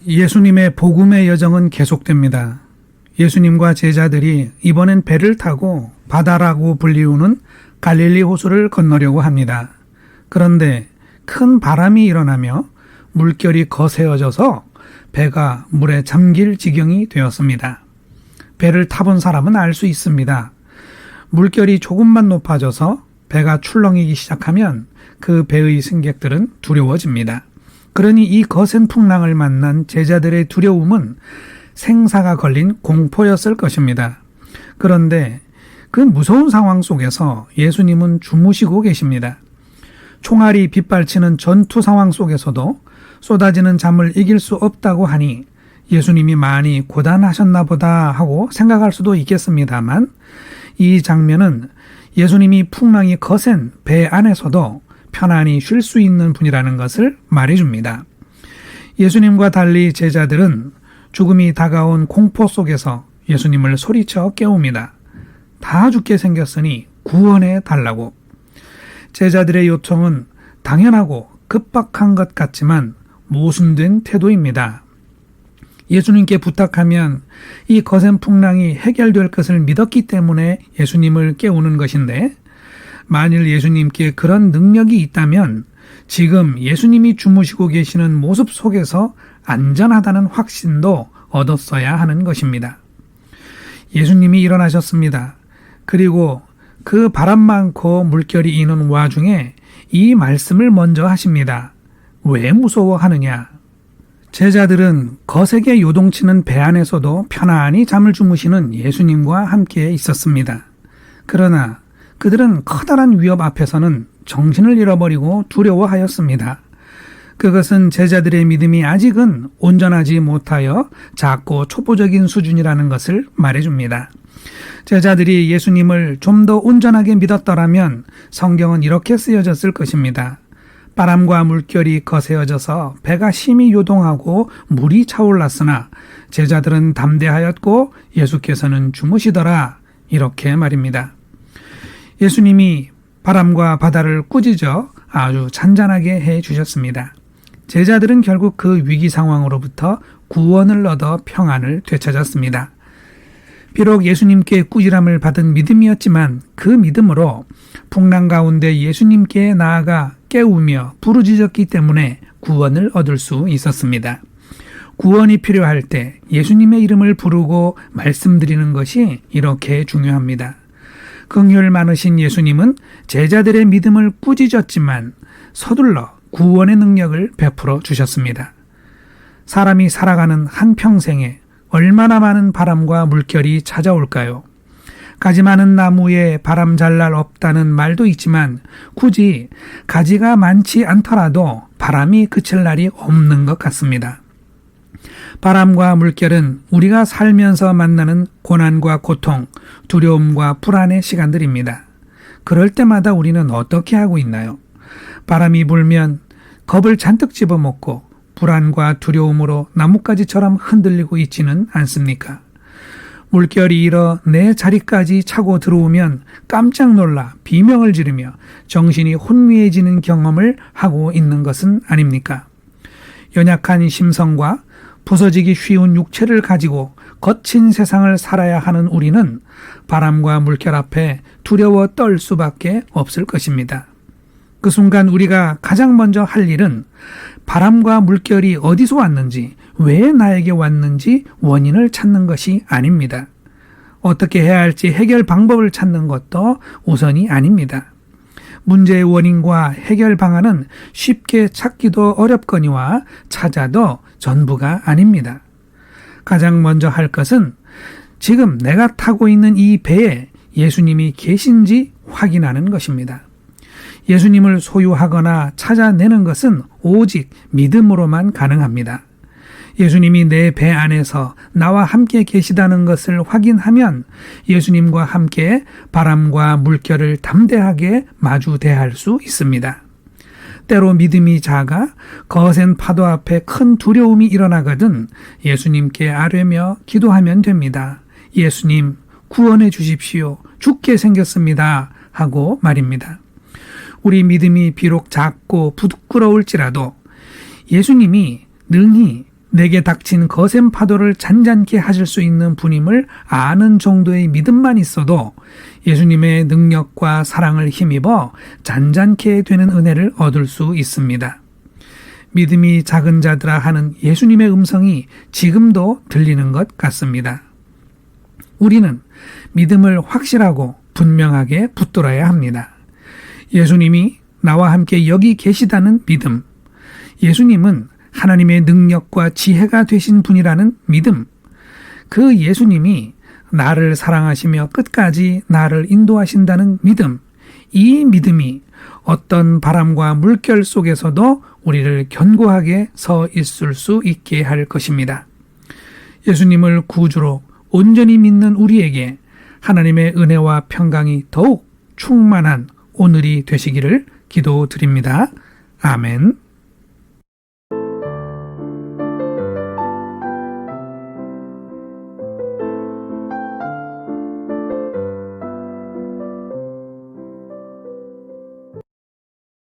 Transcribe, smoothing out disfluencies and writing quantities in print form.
예수님의 복음의 여정은 계속됩니다. 예수님과 제자들이 이번엔 배를 타고 바다라고 불리우는 갈릴리 호수를 건너려고 합니다. 그런데 큰 바람이 일어나며 물결이 거세어져서 배가 물에 잠길 지경이 되었습니다. 배를 타본 사람은 알 수 있습니다. 물결이 조금만 높아져서 배가 출렁이기 시작하면 그 배의 승객들은 두려워집니다. 그러니 이 거센 풍랑을 만난 제자들의 두려움은 생사가 걸린 공포였을 것입니다. 그런데 그 무서운 상황 속에서 예수님은 주무시고 계십니다. 총알이 빗발치는 전투 상황 속에서도 쏟아지는 잠을 이길 수 없다고 하니 예수님이 많이 고단하셨나 보다 하고 생각할 수도 있겠습니다만, 이 장면은 예수님이 풍랑이 거센 배 안에서도 편안히 쉴 수 있는 분이라는 것을 말해줍니다. 예수님과 달리 제자들은 죽음이 다가온 공포 속에서 예수님을 소리쳐 깨웁니다. 다 죽게 생겼으니 구원해 달라고. 제자들의 요청은 당연하고 급박한 것 같지만 모순된 태도입니다. 예수님께 부탁하면 이 거센 풍랑이 해결될 것을 믿었기 때문에 예수님을 깨우는 것인데, 만일 예수님께 그런 능력이 있다면 지금 예수님이 주무시고 계시는 모습 속에서 안전하다는 확신도 얻었어야 하는 것입니다. 예수님이 일어나셨습니다. 그리고 그 바람 많고 물결이 이는 와중에 이 말씀을 먼저 하십니다. 왜 무서워하느냐? 제자들은 거세게 요동치는 배 안에서도 편안히 잠을 주무시는 예수님과 함께 있었습니다. 그러나 그들은 커다란 위협 앞에서는 정신을 잃어버리고 두려워하였습니다. 그것은 제자들의 믿음이 아직은 온전하지 못하여 작고 초보적인 수준이라는 것을 말해줍니다. 제자들이 예수님을 좀 더 온전하게 믿었더라면 성경은 이렇게 쓰여졌을 것입니다. 바람과 물결이 거세어져서 배가 심히 요동하고 물이 차올랐으나 제자들은 담대하였고 예수께서는 주무시더라, 이렇게 말입니다. 예수님이 바람과 바다를 꾸짖어 아주 잔잔하게 해 주셨습니다. 제자들은 결국 그 위기 상황으로부터 구원을 얻어 평안을 되찾았습니다. 비록 예수님께 꾸지람을 받은 믿음이었지만 그 믿음으로 풍랑 가운데 예수님께 나아가 깨우며 부르짖었기 때문에 구원을 얻을 수 있었습니다. 구원이 필요할 때 예수님의 이름을 부르고 말씀드리는 것이 이렇게 중요합니다. 긍휼 많으신 예수님은 제자들의 믿음을 꾸짖었지만 서둘러 구원의 능력을 베풀어 주셨습니다. 사람이 살아가는 한평생에 얼마나 많은 바람과 물결이 찾아올까요? 가지 많은 나무에 바람 잘 날 없다는 말도 있지만 굳이 가지가 많지 않더라도 바람이 그칠 날이 없는 것 같습니다. 바람과 물결은 우리가 살면서 만나는 고난과 고통, 두려움과 불안의 시간들입니다. 그럴 때마다 우리는 어떻게 하고 있나요? 바람이 불면 겁을 잔뜩 집어먹고 불안과 두려움으로 나뭇가지처럼 흔들리고 있지는 않습니까? 물결이 일어 내 자리까지 차고 들어오면 깜짝 놀라 비명을 지르며 정신이 혼미해지는 경험을 하고 있는 것은 아닙니까? 연약한 심성과 부서지기 쉬운 육체를 가지고 거친 세상을 살아야 하는 우리는 바람과 물결 앞에 두려워 떨 수밖에 없을 것입니다. 그 순간 우리가 가장 먼저 할 일은 바람과 물결이 어디서 왔는지, 왜 나에게 왔는지 원인을 찾는 것이 아닙니다. 어떻게 해야 할지 해결 방법을 찾는 것도 우선이 아닙니다. 문제의 원인과 해결 방안은 쉽게 찾기도 어렵거니와 찾아도 전부가 아닙니다. 가장 먼저 할 것은 지금 내가 타고 있는 이 배에 예수님이 계신지 확인하는 것입니다. 예수님을 소유하거나 찾아내는 것은 오직 믿음으로만 가능합니다. 예수님이 내 배 안에서 나와 함께 계시다는 것을 확인하면 예수님과 함께 바람과 물결을 담대하게 마주 대할 수 있습니다. 때로 믿음이 작아 거센 파도 앞에 큰 두려움이 일어나거든 예수님께 아뢰며 기도하면 됩니다. 예수님, 구원해 주십시오. 죽게 생겼습니다. 하고 말입니다. 우리 믿음이 비록 작고 부끄러울지라도 예수님이 능히 내게 닥친 거센 파도를 잔잔케 하실 수 있는 분임을 아는 정도의 믿음만 있어도 예수님의 능력과 사랑을 힘입어 잔잔케 되는 은혜를 얻을 수 있습니다. 믿음이 작은 자들아 하는 예수님의 음성이 지금도 들리는 것 같습니다. 우리는 믿음을 확실하고 분명하게 붙들어야 합니다. 예수님이 나와 함께 여기 계시다는 믿음, 예수님은 하나님의 능력과 지혜가 되신 분이라는 믿음, 그 예수님이 나를 사랑하시며 끝까지 나를 인도하신다는 믿음, 이 믿음이 어떤 바람과 물결 속에서도 우리를 견고하게 서 있을 수 있게 할 것입니다. 예수님을 구주로 온전히 믿는 우리에게 하나님의 은혜와 평강이 더욱 충만한 오늘이 되시기를 기도드립니다. 아멘.